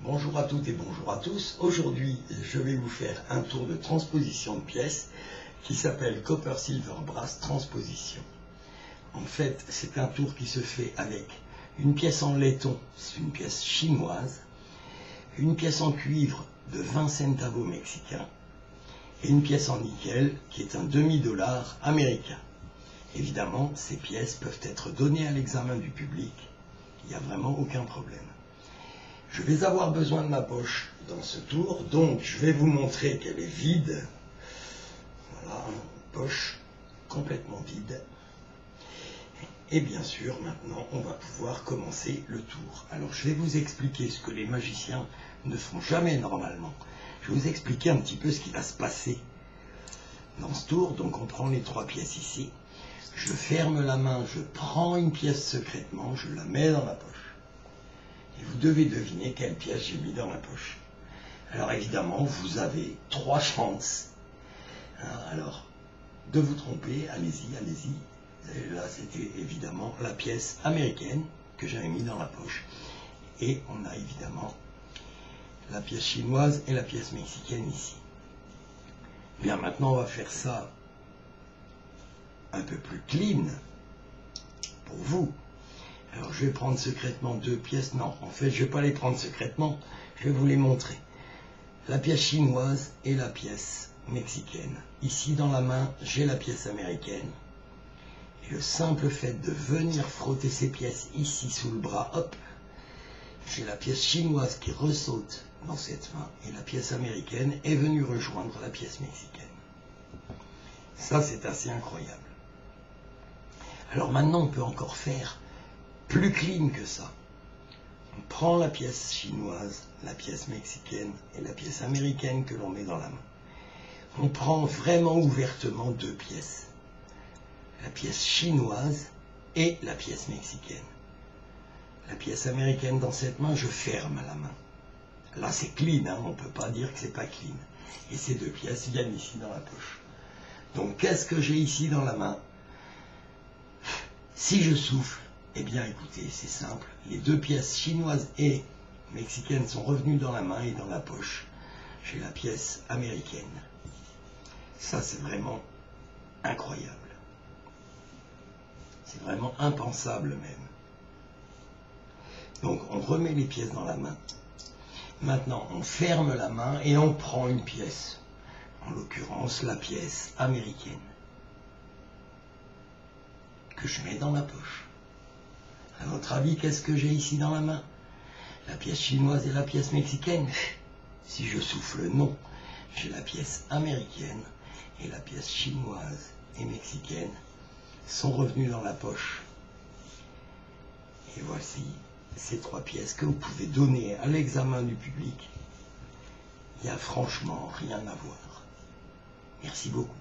Bonjour à toutes et bonjour à tous. Aujourd'hui, je vais vous faire un tour de transposition de pièces qui s'appelle Copper Silver Brass Transposition. En fait, c'est un tour qui se fait avec une pièce en laiton, c'est une pièce chinoise, une pièce en cuivre de 20 centavos mexicains et une pièce en nickel qui est un demi-dollar américain. Évidemment, ces pièces peuvent être données à l'examen du public, il n'y a vraiment aucun problème. Je vais avoir besoin de ma poche dans ce tour, donc je vais vous montrer qu'elle est vide. Voilà, une poche complètement vide. Et bien sûr, maintenant, on va pouvoir commencer le tour. Alors, je vais vous expliquer ce que les magiciens ne font jamais normalement. Je vais vous expliquer un petit peu ce qui va se passer dans ce tour. Donc, on prend les trois pièces ici. Je ferme la main, je prends une pièce secrètement, je la mets dans la poche. Et vous devez deviner quelle pièce j'ai mis dans la poche. Alors évidemment, vous avez 3 chances. Alors, de vous tromper, allez-y, allez-y. Et là, c'était évidemment la pièce américaine que j'avais mis dans la poche. Et on a évidemment la pièce chinoise et la pièce mexicaine ici. Bien, maintenant, on va faire ça un peu plus clean pour vous. Alors, je vais prendre secrètement 2 pièces. Non, en fait, je ne vais pas les prendre secrètement. Je vais vous les montrer. La pièce chinoise et la pièce mexicaine. Ici, dans la main, j'ai la pièce américaine. Et le simple fait de venir frotter ces pièces ici sous le bras, hop, j'ai la pièce chinoise qui ressaute dans cette main. Et la pièce américaine est venue rejoindre la pièce mexicaine. Ça, c'est assez incroyable. Alors maintenant, on peut encore faire plus clean que ça. On prend la pièce chinoise, la pièce mexicaine et la pièce américaine que l'on met dans la main. On prend vraiment ouvertement 2 pièces. La pièce chinoise et la pièce mexicaine. La pièce américaine dans cette main, je ferme la main. Là, c'est clean, hein, on ne peut pas dire que c'est pas clean. Et ces 2 pièces viennent ici dans la poche. Donc, qu'est-ce que j'ai ici dans la main? Si je souffle, eh bien, écoutez, c'est simple. Les 2 pièces chinoises et mexicaines sont revenues dans la main et dans la poche. J'ai la pièce américaine. Ça, c'est vraiment incroyable. C'est vraiment impensable même. Donc, on remet les pièces dans la main. Maintenant, on ferme la main et on prend une pièce. En l'occurrence, la pièce américaine. Que je mets dans la poche. À votre avis, qu'est-ce que j'ai ici dans la main? La pièce chinoise et la pièce mexicaine? Si je souffle, non. J'ai la pièce américaine et la pièce chinoise et mexicaine sont revenues dans la poche. Et voici ces 3 pièces que vous pouvez donner à l'examen du public. Il n'y a franchement rien à voir. Merci beaucoup.